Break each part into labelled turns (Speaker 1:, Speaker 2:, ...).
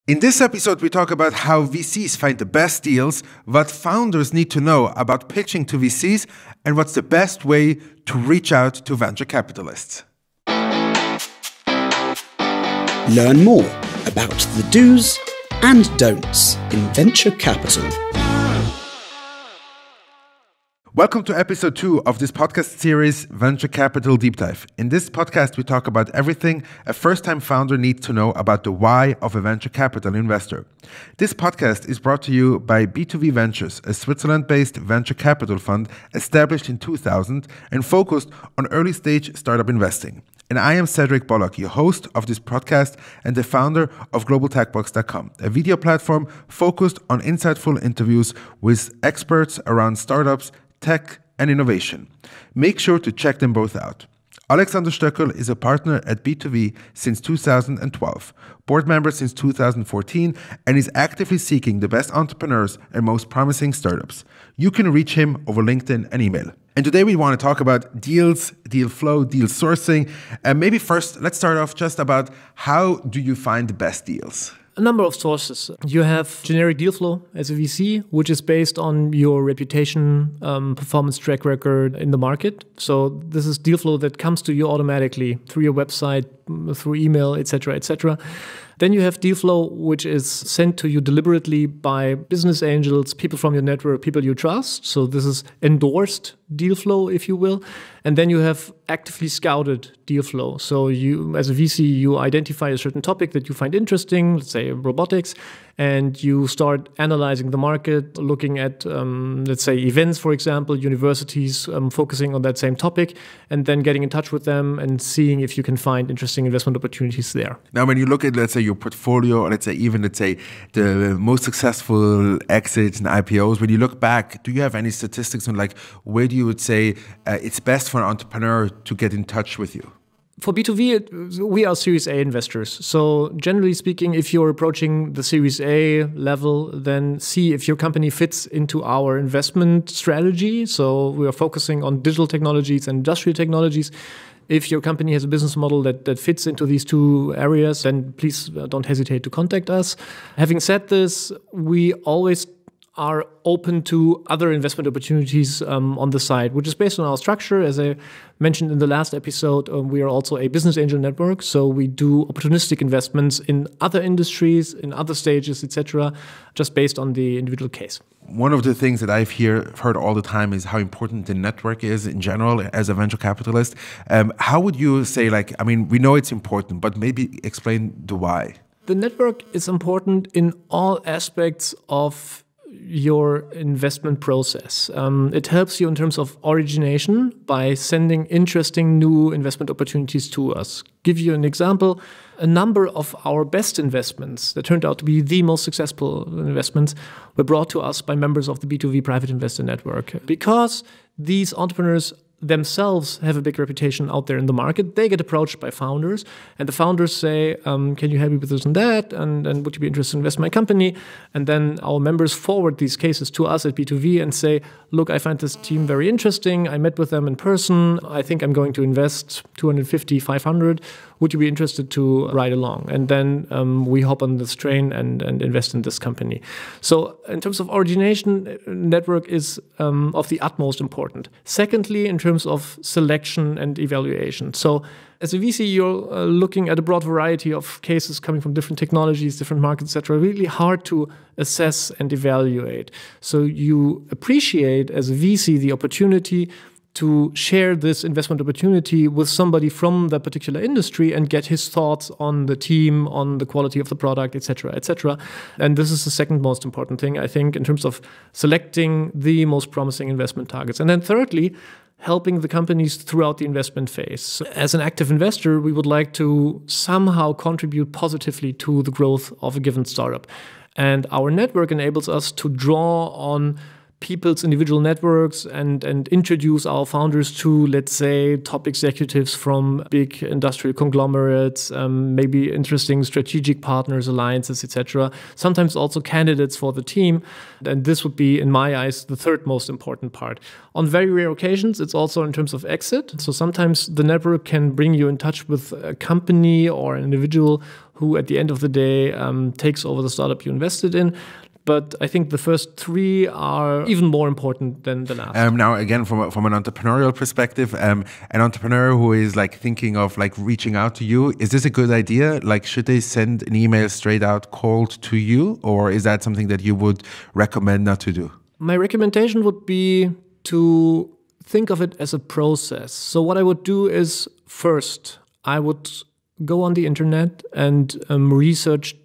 Speaker 1: In this episode, we talk about how VCs find the best deals, what founders need to know about pitching to VCs, and what's the best way to reach out to venture capitalists.
Speaker 2: Learn more about the do's and don'ts in venture capital.
Speaker 1: Welcome to episode 2 of this podcast series, Venture Capital Deep Dive. In this podcast, we talk about everything a first-time founder needs to know about the why of a venture capital investor. This podcast is brought to you by B2V Ventures, a Switzerland-based venture capital fund established in 2000 and focused on early-stage startup investing. And I am Cédric, your host of this podcast and the founder of GlobalTechBox.com, a video platform focused on insightful interviews with experts around startups, tech, and innovation. Make sure to check them both out. Alexander Stoeckel is a partner at B2V since 2012, board member since 2014, and is actively seeking the best entrepreneurs and most promising startups. You can reach him over LinkedIn and email. And today we want to talk about deals, deal flow, deal sourcing. And maybe first, let's start off just about how do you find the best deals?
Speaker 3: A number of sources. You have generic deal flow as a VC, which is based on your reputation, performance track record in the market. So this is deal flow that comes to you automatically through your website, through email, etc., etc. Then you have deal flow, which is sent to you deliberately by business angels, people from your network, people you trust. So this is endorsed deal flow, if you will. And then you have actively scouted deal flow. So you, as a VC, you identify a certain topic that you find interesting, let's say robotics, and you start analyzing the market, looking at, let's say, events, for example, universities focusing on that same topic, and then getting in touch with them and seeing if you can find interesting investment opportunities there.
Speaker 1: Now, when you look at, let's say, your portfolio, or let's say, the most successful exits and IPOs, when you look back, do you have any statistics on, like, where do you would say it's best for an entrepreneur to get in touch with you?
Speaker 3: For B2V, we are Series A investors. So generally speaking, if you're approaching the Series A level, then see if your company fits into our investment strategy. So we are focusing on digital technologies and industrial technologies. If your company has a business model that fits into these two areas, then please don't hesitate to contact us. Having said this, we always are open to other investment opportunities on the side, which is based on our structure. As I mentioned in the last episode, we are also a business angel network, so we do opportunistic investments in other industries, in other stages, etc., just based on the individual case.
Speaker 1: One of the things that I've heard all the time is how important the network is in general as a venture capitalist. How would you say, we know it's important, but maybe explain the why?
Speaker 3: The network is important in all aspects of your investment process. It helps you in terms of origination by sending interesting new investment opportunities to us. Give you an example, a number of our best investments that turned out to be the most successful investments were brought to us by members of the B2V Private Investor Network. Because these entrepreneurs themselves have a big reputation out there in the market, they get approached by founders, and the founders say, can you help me with this and that, and would you be interested in invest in my company? And then our members forward these cases to us at B2V and say, look, I find this team very interesting, I met with them in person, I think I'm going to invest 250, 500, would you be interested to ride along? And then we hop on this train and invest in this company. So in terms of origination, network is of the utmost important. Secondly, in terms of selection and evaluation. So as a VC, you're looking at a broad variety of cases coming from different technologies, different markets, etc. Really hard to assess and evaluate. So you appreciate as a VC the opportunity to share this investment opportunity with somebody from that particular industry and get his thoughts on the team, on the quality of the product, etc., etc. And this is the second most important thing, I think, in terms of selecting the most promising investment targets. And then thirdly, helping the companies throughout the investment phase. As an active investor, we would like to somehow contribute positively to the growth of a given startup. And our network enables us to draw on people's individual networks and introduce our founders to, let's say, top executives from big industrial conglomerates, maybe interesting strategic partners, alliances, etc. Sometimes also candidates for the team. And this would be, in my eyes, the third most important part. On very rare occasions, it's also in terms of exit. So sometimes the network can bring you in touch with a company or an individual who at the end of the day takes over the startup you invested in. But I think the first three are even more important than the last.
Speaker 1: Now, again, from an entrepreneurial perspective, an entrepreneur who is like thinking of like reaching out to you, is this a good idea? Like, should they send an email straight out cold to you, or is that something that you would recommend not to do?
Speaker 3: My recommendation would be to think of it as a process. So what I would do is first, I would go on the internet and research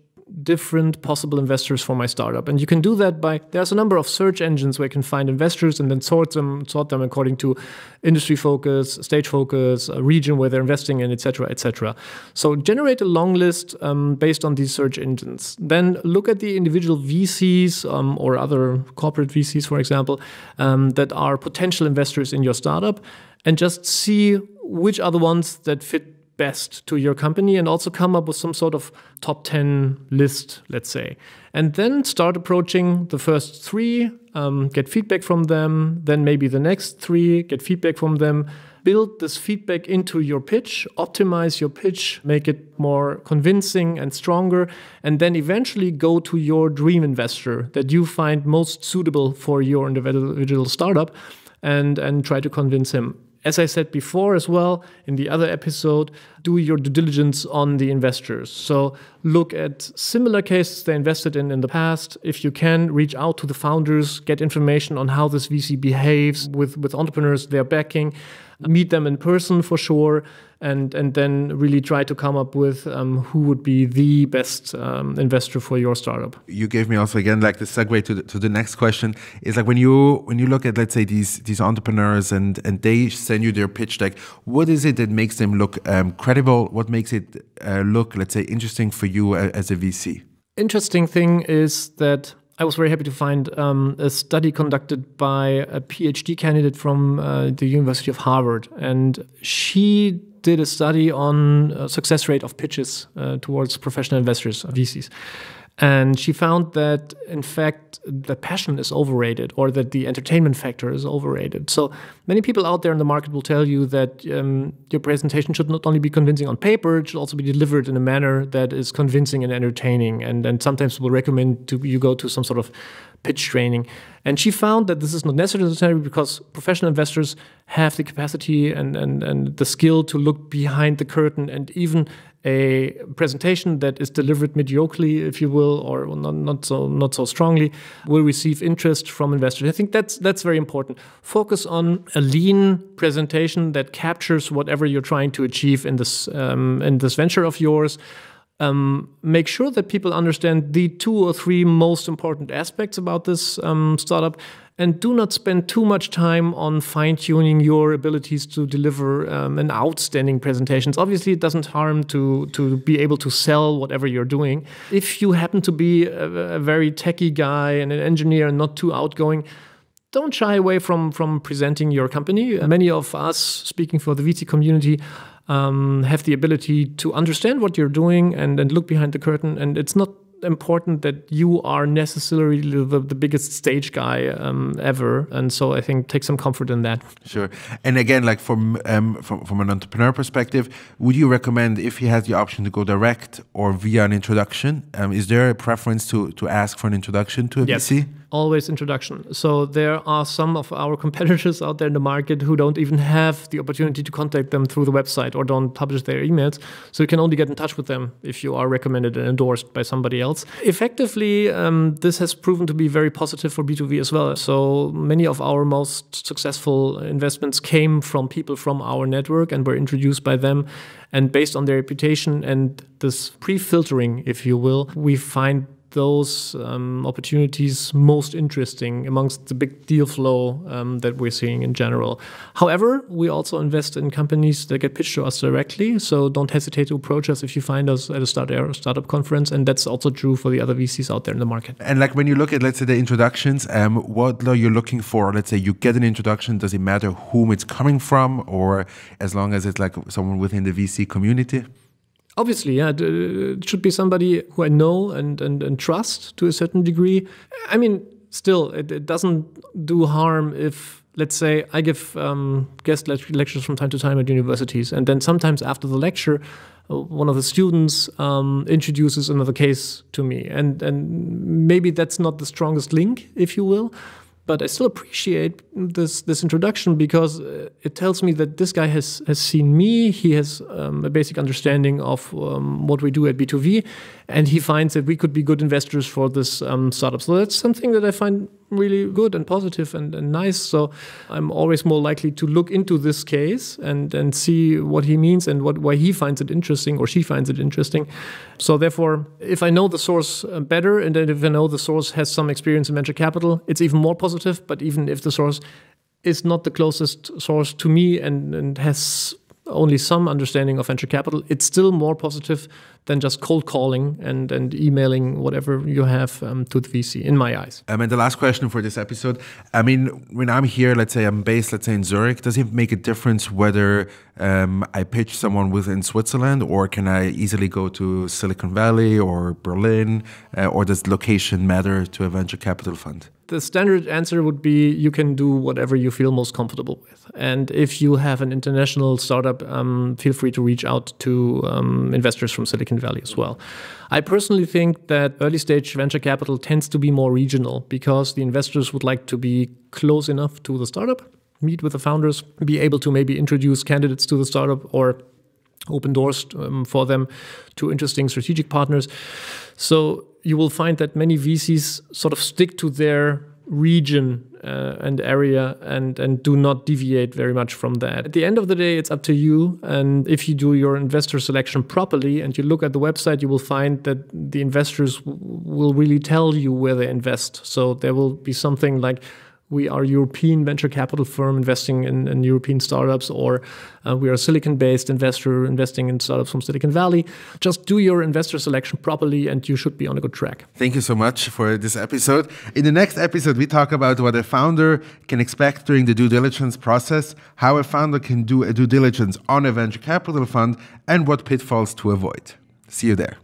Speaker 3: different possible investors for my startup. And you can do that by, there's a number of search engines where you can find investors and then sort them according to industry focus, stage focus, a region where they're investing in, etc., etc. So generate a long list based on these search engines. Then look at the individual VCs or other corporate VCs, for example, that are potential investors in your startup, and just see which are the ones that fit best to your company, and also come up with some sort of top 10 list, let's say. And then start approaching the first three, get feedback from them, then maybe the next three, get feedback from them, build this feedback into your pitch, optimize your pitch, make it more convincing and stronger, and then eventually go to your dream investor that you find most suitable for your individual startup and try to convince him. As I said before as well, in the other episode, do your due diligence on the investors. So look at similar cases they invested in the past. If you can, reach out to the founders, get information on how this VC behaves with entrepreneurs they're backing, meet them in person for sure, and then really try to come up with who would be the best investor for your startup.
Speaker 1: You gave me also again like the segue to the next question is like when you look at, let's say, these entrepreneurs and they send you their pitch deck, what is it that makes them look credible? What makes it look, let's say, interesting for you as a VC?
Speaker 3: Interesting thing is that I was very happy to find a study conducted by a PhD candidate from the University of Harvard, and she did a study on success rate of pitches towards professional investors, VCs. And she found that, in fact, the passion is overrated, or that the entertainment factor is overrated. So many people out there in the market will tell you that your presentation should not only be convincing on paper, it should also be delivered in a manner that is convincing and entertaining. And sometimes will recommend you go to some sort of pitch training. And she found that this is not necessary because professional investors have the capacity and the skill to look behind the curtain, and even a presentation that is delivered mediocrely, if you will, or not so strongly, will receive interest from investors. I think that's very important. Focus on a lean presentation that captures whatever you're trying to achieve in this venture of yours. Make sure that people understand the 2 or 3 most important aspects about this startup, and do not spend too much time on fine-tuning your abilities to deliver an outstanding presentation. Obviously, it doesn't harm to be able to sell whatever you're doing. If you happen to be a very techie guy and an engineer and not too outgoing, don't shy away from presenting your company. Many of us, speaking for the VC community, have the ability to understand what you're doing and look behind the curtain. And it's not important that you are necessarily the biggest stage guy ever. And so I think take some comfort in that. Sure.
Speaker 1: And again, like from an entrepreneur perspective, would you recommend, if he has the option to go direct or via an introduction, is there a preference to ask for an introduction to a VC?
Speaker 3: Always introduction. So there are some of our competitors out there in the market who don't even have the opportunity to contact them through the website or don't publish their emails. So you can only get in touch with them if you are recommended and endorsed by somebody else. Effectively, this has proven to be very positive for B2B as well. So many of our most successful investments came from people from our network and were introduced by them. And based on their reputation and this pre-filtering, if you will, we find those opportunities most interesting amongst the big deal flow that we're seeing in general. However, we also invest in companies that get pitched to us directly, so don't hesitate to approach us if you find us at a startup conference, and that's also true for the other VCs out there in the market.
Speaker 1: And like when you look at, let's say, the introductions, what are you looking for? Let's say you get an introduction, does it matter whom it's coming from, or as long as it's like someone within the VC community?
Speaker 3: Obviously, yeah, it should be somebody who I know and trust to a certain degree. I mean, still, it doesn't do harm if, let's say, I give guest lectures from time to time at universities, and then sometimes after the lecture, one of the students introduces another case to me. And maybe that's not the strongest link, if you will. But I still appreciate this introduction because it tells me that this guy has seen me. He has a basic understanding of what we do at B2V, and he finds that we could be good investors for this startup. So that's something that I find really good and positive and nice. So I'm always more likely to look into this case and see what he means and why he finds it interesting or she finds it interesting. So therefore, if I know the source better, and then if I know the source has some experience in venture capital, it's even more positive. But even if the source is not the closest source to me and has only some understanding of venture capital, it's still more positive than just cold calling and emailing whatever you have to the VC, in my eyes.
Speaker 1: And the last question for this episode, I mean, when I'm here, let's say I'm based, let's say in Zurich, does it make a difference whether I pitch someone within Switzerland, or can I easily go to Silicon Valley or Berlin, or does location matter to a venture capital fund?
Speaker 3: The standard answer would be you can do whatever you feel most comfortable with. And if you have an international startup, feel free to reach out to investors from Silicon Valley as well. I personally think that early stage venture capital tends to be more regional because the investors would like to be close enough to the startup, meet with the founders, be able to maybe introduce candidates to the startup or open doors for them to interesting strategic partners. So you will find that many VCs sort of stick to their region and area and do not deviate very much from that. At the end of the day, it's up to you. And if you do your investor selection properly and you look at the website, you will find that the investors will really tell you where they invest. So there will be something like, we are a European venture capital firm investing in European startups, or we are a Silicon-based investor investing in startups from Silicon Valley. Just do your investor selection properly and you should be on a good track.
Speaker 1: Thank you so much for this episode. In the next episode, we talk about what a founder can expect during the due diligence process, how a founder can do a due diligence on a venture capital fund, and what pitfalls to avoid. See you there.